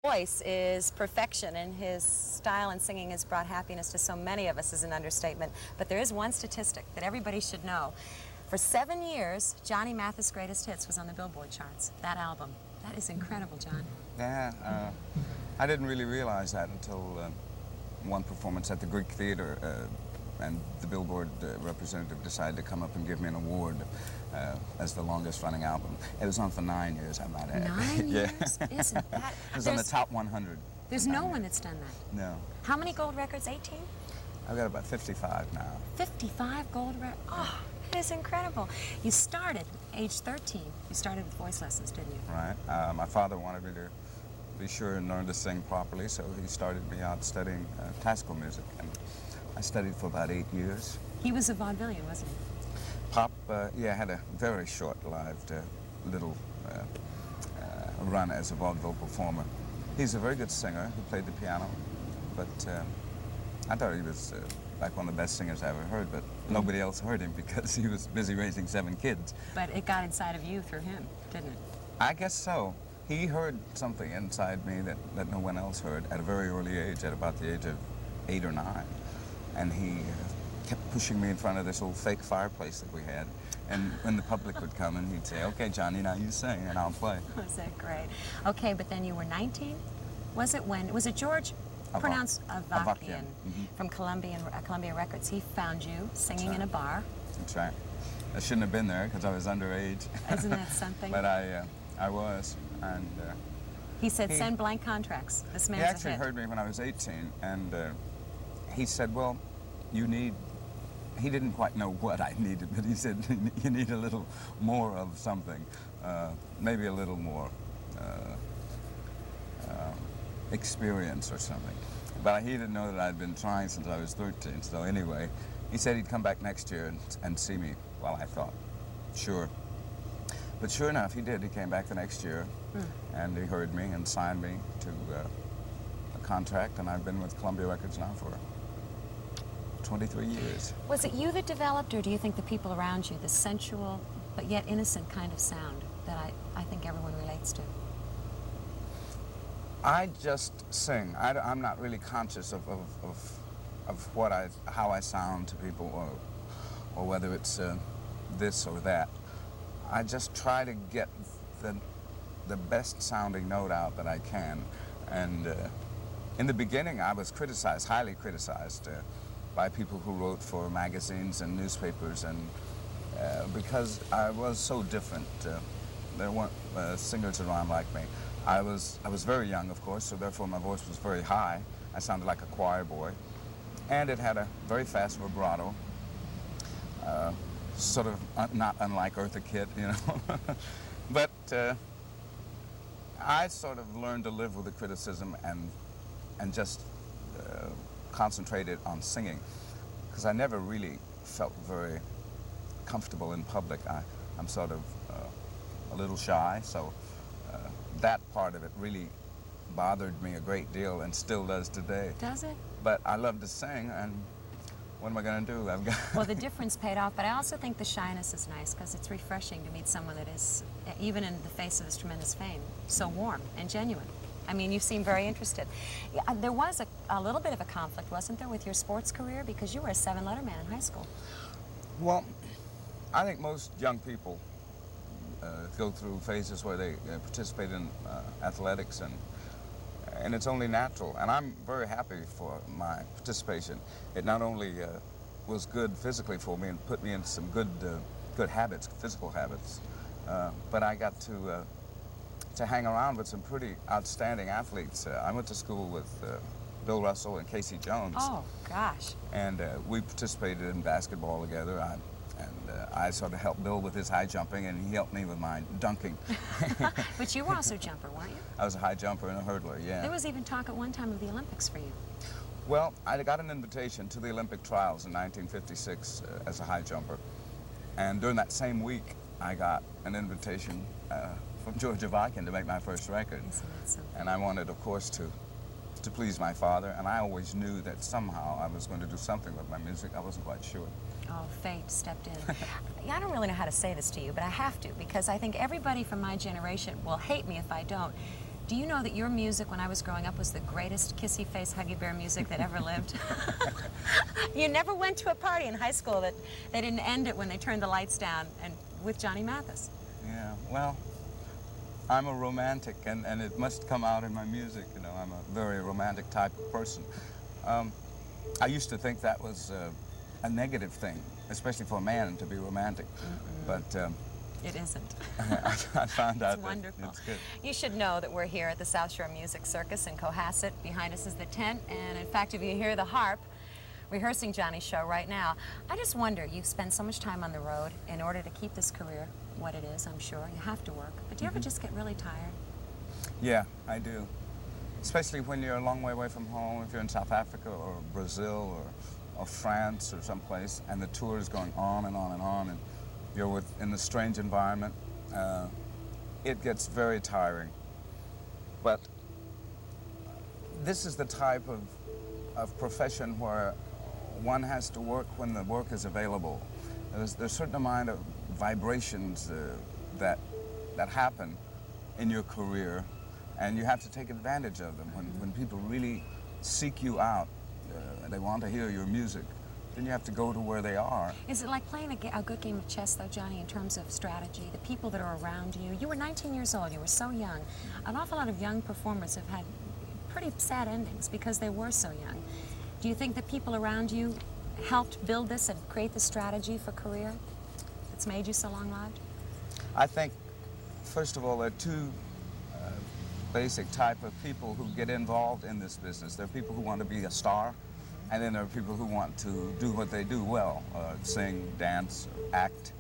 voice is perfection, and his style and singing has brought happiness to so many of us is an understatement. But there is one statistic that everybody should know. For 7 years, Johnny Mathis' Greatest Hits was on the Billboard charts, that album. That is incredible, John. Yeah, I didn't really realize that until one performance at the Greek Theater, and the Billboard representative decided to come up and give me an award as the longest running album. It was on for 9 years, I might add. 9 Yeah. years? Isn't that? It was on the top 100. There's no one that's done that. No. How many gold records? 18? I've got about 55 now. 55 gold records? Oh, that is incredible. You started age 13. You started with voice lessons, didn't you? Right. My father wanted me to be sure and learn to sing properly, so he started me out studying classical music. And I studied for about 8 years. He was a vaudevillian, wasn't he? Pop, yeah, had a very short-lived little run as a vaudeville performer. He's a very good singer. He played the piano, but I thought he was like one of the best singers I ever heard, but nobody else heard him because he was busy raising 7 kids. But it got inside of you through him, didn't it? I guess so. He heard something inside me that no one else heard at a very early age, at about the age of 8 or 9. And he kept pushing me in front of this old fake fireplace that we had. And when the public would come, and he'd say, "Okay, Johnny, now you sing, and I'll play." Was that great? Okay, but then you were 19? Was it George, pronounced Avakian, from Columbia Records? He found you singing in a bar. That's right. I shouldn't have been there because I was underage. Isn't that something? But I was, and he said, "Send blank contracts. This man's He actually a hit." heard me when I was 18, and he said, "Well, you need." He didn't quite know what I needed, but he said, "You need a little more of something, maybe a little more experience or something." But he didn't know that I'd been trying since I was 13. So anyway, he said he'd come back next year and see me. Well, I thought, sure. But sure enough, he did. He came back the next year, and he heard me and signed me to a contract, and I've been with Columbia Records now for 23 years. Was it you that developed, or do you think the people around you, the sensual but yet innocent kind of sound that I think everyone relates to? I just sing. I'm not really conscious of how I sound to people, or whether it's this or that. I just try to get the best sounding note out that I can. And in the beginning, I was criticized, highly criticized, by people who wrote for magazines and newspapers, and because I was so different. There weren't singers around like me. I was very young, of course, so therefore my voice was very high. I sounded like a choir boy, and it had a very fast vibrato, sort of not unlike Eartha Kitt, you know. But I sort of learned to live with the criticism and just concentrated on singing, because I never really felt very comfortable in public. I'm sort of a little shy, so that part of it really bothered me a great deal, and still does today. Does it? But I love to sing, and what am I going to do? Well, the difference paid off, but I also think the shyness is nice, because it's refreshing to meet someone that is, even in the face of this tremendous fame, so warm and genuine. I mean, you seem very interested. There was a little bit of a conflict, wasn't there, with your sports career? Because you were a 7-letter man in high school. Well, I think most young people go through phases where they participate in athletics, and it's only natural. And I'm very happy for my participation. It not only was good physically for me and put me in some good habits, physical habits, but I got to hang around with some pretty outstanding athletes. I went to school with Bill Russell and Casey Jones. Oh, gosh. And we participated in basketball together. I sort of helped Bill with his high jumping, and he helped me with my dunking. But you were also a jumper, weren't you? I was a high jumper and a hurdler, yeah. There was even talk at one time of the Olympics for you. Well, I got an invitation to the Olympic trials in 1956 as a high jumper. And during that same week, I got an invitation from George Avakian to make my first record. And I wanted, of course, to please my father, and I always knew that somehow I was going to do something with my music. I wasn't quite sure. Oh, fate stepped in. I don't really know how to say this to you, but I have to, because I think everybody from my generation will hate me if I don't. Do you know that your music when I was growing up was the greatest kissy face, huggy bear music that ever lived? You never went to a party in high school that they didn't end it when they turned the lights down and with Johnny Mathis. Yeah, well, I'm a romantic, and it must come out in my music. You know, I'm a very romantic type of person. I used to think that was a negative thing, especially for a man to be romantic. But it isn't. I found out it's wonderful. That it's good. You should know that we're here at the South Shore Music Circus in Cohasset. Behind us is the tent, and in fact, if you hear the harp, rehearsing Johnny's show right now. I just wonder, you spend so much time on the road in order to keep this career what it is, I'm sure. You have to work. But do you ever just get really tired? Yeah, I do. Especially when you're a long way away from home, if you're in South Africa or Brazil or France or someplace, and the tour is going on and on and on, and you're in a strange environment, it gets very tiring. But this is the type of profession where one has to work when the work is available. There's a certain amount of vibrations that happen in your career, and you have to take advantage of them. When people really seek you out, they want to hear your music, then you have to go to where they are. Is it like playing a good game of chess, though, Johnny, in terms of strategy? The people that are around you. You were 19 years old. You were so young. An awful lot of young performers have had pretty sad endings because they were so young. Do you think the people around you helped build this and create the strategy for career that's made you so long-lived? I think, first of all, there are two basic type of people who get involved in this business. There are people who want to be a star, and then there are people who want to do what they do well, sing, dance, act.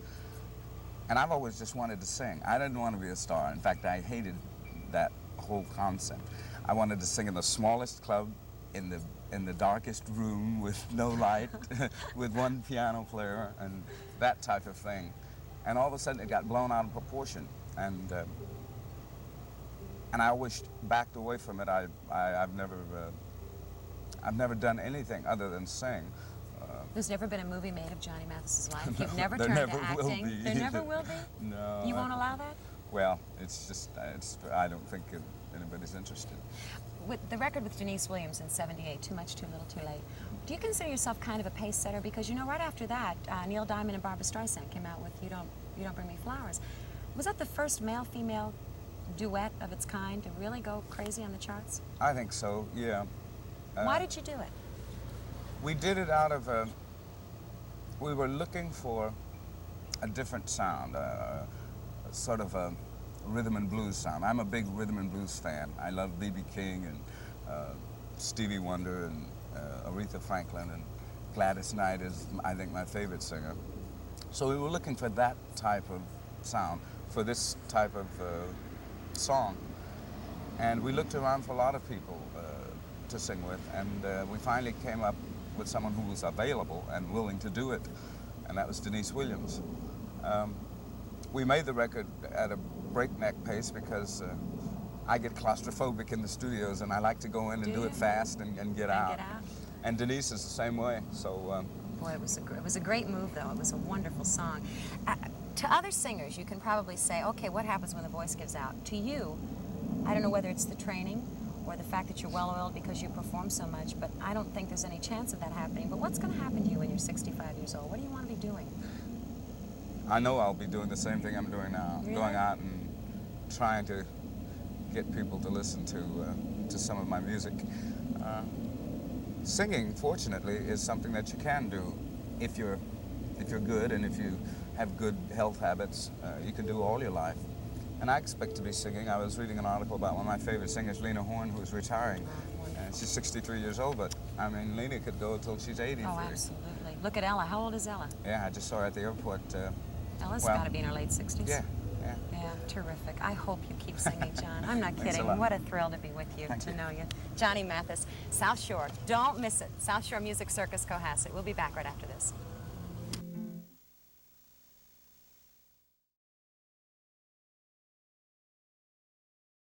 And I've always just wanted to sing. I didn't want to be a star. In fact, I hated that whole concept. I wanted to sing in the smallest club, in the darkest room with no light, with one piano player, and that type of thing. And all of a sudden, it got blown out of proportion. And I always backed away from it. I've never done anything other than sing. There's never been a movie made of Johnny Mathis's life. You've never there turned never to acting. Will be There never either. will be? No. You won't allow that? Well, it's just, I don't think anybody's interested. With the record with Denise Williams in '78, Too Much, Too Little, Too Late, do you consider yourself kind of a pace setter? Because, you know, right after that, Neil Diamond and Barbra Streisand came out with You Don't Bring Me Flowers. Was that the first male-female duet of its kind to really go crazy on the charts? I think so, yeah. Why did you do it? We did it out of we were looking for a different sound, sort of a rhythm and blues sound. I'm a big rhythm and blues fan. I love B.B. King and Stevie Wonder and Aretha Franklin, and Gladys Knight is, I think, my favorite singer. So we were looking for that type of sound for this type of song. And we looked around for a lot of people to sing with, and we finally came up with someone who was available and willing to do it, and that was Denise Williams. We made the record at a breakneck pace because I get claustrophobic in the studios, and I like to go in and do it fast and get out. And Denise is the same way. So. Boy, it was a great move, though. It was a wonderful song. To other singers, you can probably say, okay, what happens when the voice gives out? To you, I don't know whether it's the training or the fact that you're well-oiled because you perform so much, but I don't think there's any chance of that happening. But what's going to happen to you when you're 65 years old? What do you want to be doing? I know I'll be doing the same thing I'm doing now, really? Going out and trying to get people to listen to some of my music. Singing, fortunately, is something that you can do if you're good and if you have good health habits. You can do all your life. And I expect to be singing. I was reading an article about one of my favorite singers, Lena Horne, who's retiring. And she's 63 years old, but I mean, Lena could go until she's 83. Oh, absolutely. Look at Ella. How old is Ella? Yeah, I just saw her at the airport. Ella's got to be in her late 60s. Yeah. Yeah, terrific. I hope you keep singing, John. I'm not kidding. A What a thrill to be with you, to know you. Johnny Mathis, South Shore. Don't miss it. South Shore Music Circus, Cohasset. We'll be back right after this.